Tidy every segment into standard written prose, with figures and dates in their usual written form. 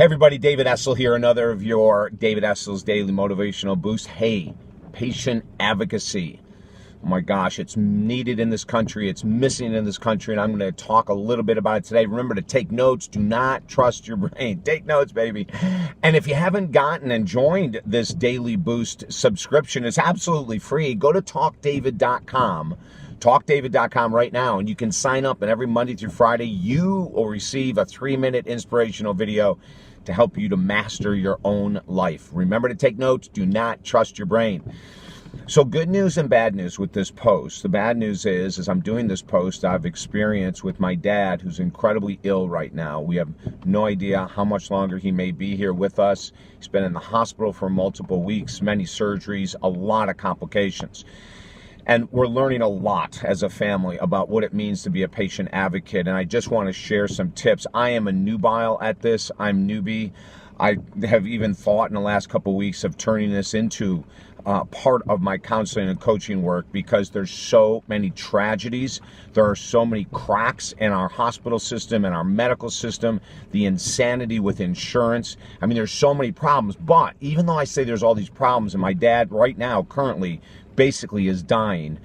Hey everybody, David Essel here, another of your David Essel's Daily Motivational Boost. Hey, patient advocacy. Oh my gosh, it's needed in this country. It's missing in this country, and I'm going to talk a little bit about it today. Remember to take notes. Do not trust your brain. Take notes, baby. And if you haven't gotten and joined this Daily Boost subscription, it's absolutely free. Go to talkdavid.com. TalkDavid.com right now, and you can sign up, and every Monday through Friday you will receive a 3-minute inspirational video to help you to master your own life. Remember to take notes. Do not trust your brain. So good news and bad news with this post. The bad news is, as I'm doing this post, I've experienced with my dad, who's incredibly ill right now. We have no idea how much longer he may be here with us. He's been in the hospital for multiple weeks, many surgeries, a lot of complications. And we're learning a lot as a family about what it means to be a patient advocate. And I just want to share some tips. I am a nubile at this. I'm newbie. I have even thought in the last couple of weeks of turning this into part of my counseling and coaching work, because there's so many tragedies. There are so many cracks in our hospital system and our medical system, the insanity with insurance. I mean, there's so many problems. But even though I say there's all these problems, and my dad right now currently basically is dying,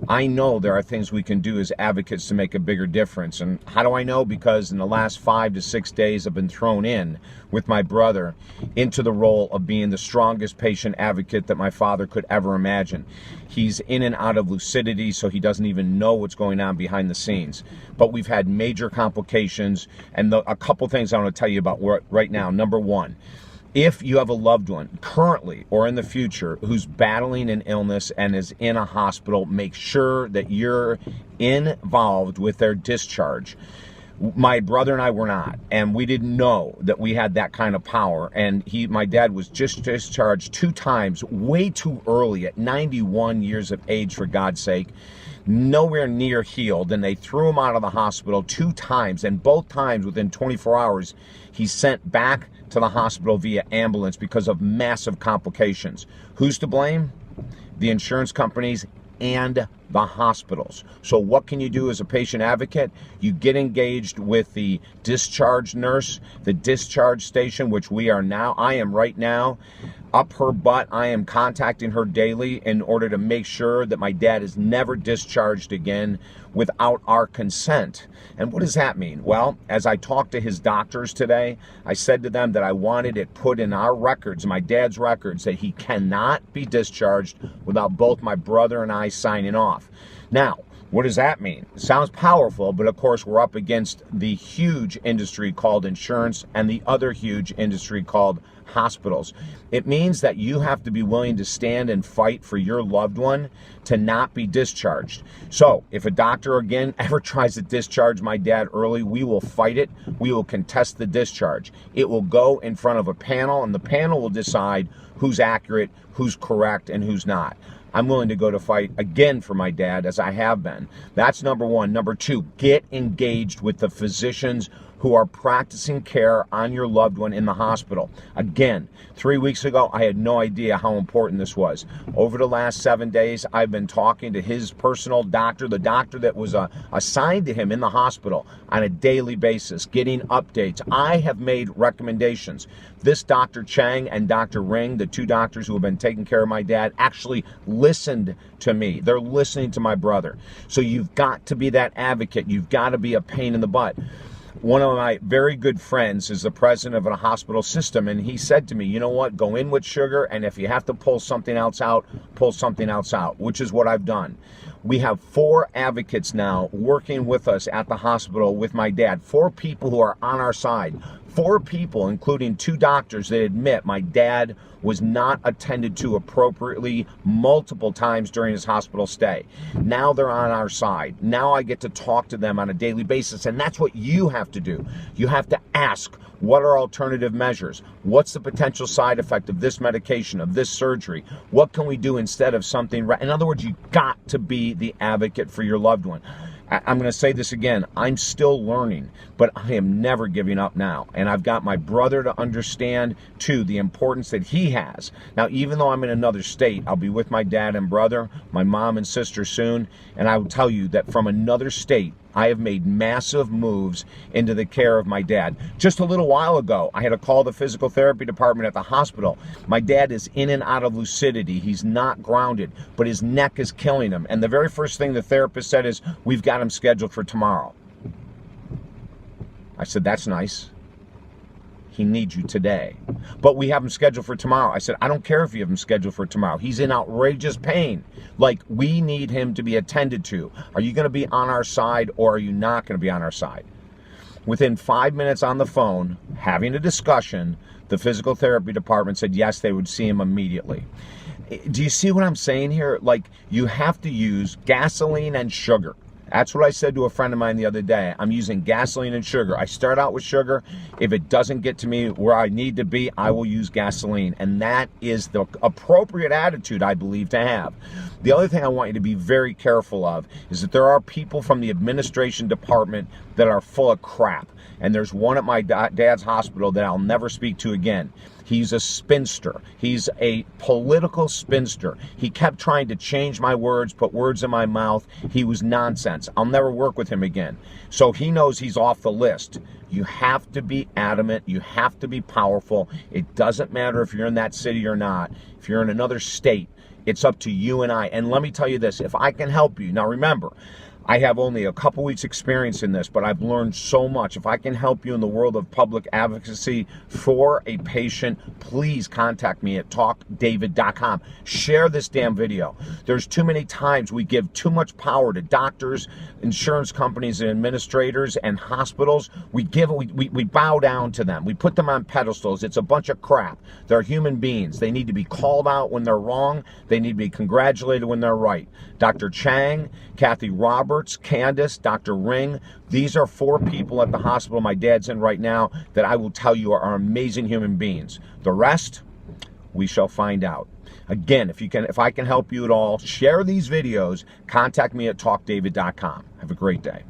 I know there are things we can do as advocates to make a bigger difference. And how do I know? Because in the last 5 to 6 days I've been thrown in with my brother into the role of being the strongest patient advocate that my father could ever imagine. He's in and out of lucidity, so he doesn't even know what's going on behind the scenes. But we've had major complications, and a couple things I want to tell you about right now. Number one, if you have a loved one currently or in the future who's battling an illness and is in a hospital, make sure that you're involved with their discharge. My brother and I were not, and we didn't know that we had that kind of power. And my dad was just discharged 2 times, way too early, at 91 years of age, for God's sake. Nowhere near healed, and they threw him out of the hospital 2 times, and both times within 24 hours he's sent back to the hospital via ambulance because of massive complications. Who's to blame? The insurance companies and the hospitals. So what can you do as a patient advocate? You get engaged with the discharge nurse, the discharge station, which I am right now up her butt. I am contacting her daily in order to make sure that my dad is never discharged again without our consent. And what does that mean? Well, as I talked to his doctors today, I said to them that I wanted it put in our records, my dad's records, that he cannot be discharged without both my brother and I signing off. Now, what does that mean? It sounds powerful, but of course we're up against the huge industry called insurance and the other huge industry called hospitals. It means that you have to be willing to stand and fight for your loved one to not be discharged. So if a doctor again ever tries to discharge my dad early, we will fight it. We will contest the discharge. It will go in front of a panel, and the panel will decide who's accurate, who's correct, and who's not. I'm willing to go to fight again for my dad, as I have been. That's number one. Number two, get engaged with the physicians who are practicing care on your loved one in the hospital. Again, 3 weeks ago, I had no idea how important this was. Over the last 7 days, I've been talking to his personal doctor, the doctor that was assigned to him in the hospital, on a daily basis, getting updates. I have made recommendations. This Dr. Chang and Dr. Ring, the 2 doctors who have been taking care of my dad, actually listened to me. They're listening to my brother. So you've got to be that advocate. You've got to be a pain in the butt. One of my very good friends is the president of a hospital system, and he said to me, you know what, go in with sugar, and if you have to pull something else out, pull something else out, which is what I've done. We have 4 advocates now working with us at the hospital with my dad, 4 people who are on our side, 4 people, including 2 doctors, that admit my dad was not attended to appropriately multiple times during his hospital stay. Now they're on our side. Now I get to talk to them on a daily basis, and that's what you have to do. You have to ask, what are alternative measures? What's the potential side effect of this medication, of this surgery? What can we do instead of something? In other words, you've got to be the advocate for your loved one. I'm going to say this again. I'm still learning, but I am never giving up now. And I've got my brother to understand, too, the importance that he has. Now, even though I'm in another state, I'll be with my dad and brother, my mom and sister soon. And I will tell you that from another state, I have made massive moves into the care of my dad. Just a little while ago, I had to call the physical therapy department at the hospital. My dad is in and out of lucidity. He's not grounded, but his neck is killing him. And the very first thing the therapist said is, we've got him scheduled for tomorrow. I said, that's nice. He needs you today. But we have him scheduled for tomorrow. I said, I don't care if you have him scheduled for tomorrow. He's in outrageous pain. Like, we need him to be attended to. Are you going to be on our side or are you not going to be on our side? Within 5 minutes on the phone, having a discussion, the physical therapy department said yes, they would see him immediately. Do you see what I'm saying here? Like, you have to use gasoline and sugar. That's what I said to a friend of mine the other day. I'm using gasoline and sugar. I start out with sugar. If it doesn't get to me where I need to be, I will use gasoline. And that is the appropriate attitude, I believe, to have. The other thing I want you to be very careful of is that there are people from the administration department that are full of crap. And there's one at my dad's hospital that I'll never speak to again. He's a spinster. He's a political spinster. He kept trying to change my words, put words in my mouth. He was nonsense. I'll never work with him again. So he knows he's off the list. You have to be adamant. You have to be powerful. It doesn't matter if you're in that city or not. If you're in another state, it's up to you and I. And let me tell you this, if I can help you, now remember, I have only a couple weeks experience in this, but I've learned so much. If I can help you in the world of public advocacy for a patient, please contact me at talkdavid.com. Share this damn video. There's too many times we give too much power to doctors, insurance companies, and administrators and hospitals. We bow down to them. We put them on pedestals. It's a bunch of crap. They're human beings. They need to be called out when they're wrong. They need to be congratulated when they're right. Dr. Chang, Kathy Roberts, Candace, Dr. Ring, these are 4 people at the hospital my dad's in right now that I will tell you are amazing human beings. The rest, we shall find out. Again, if I can help you at all, share these videos, contact me at talkdavid.com. Have a great day.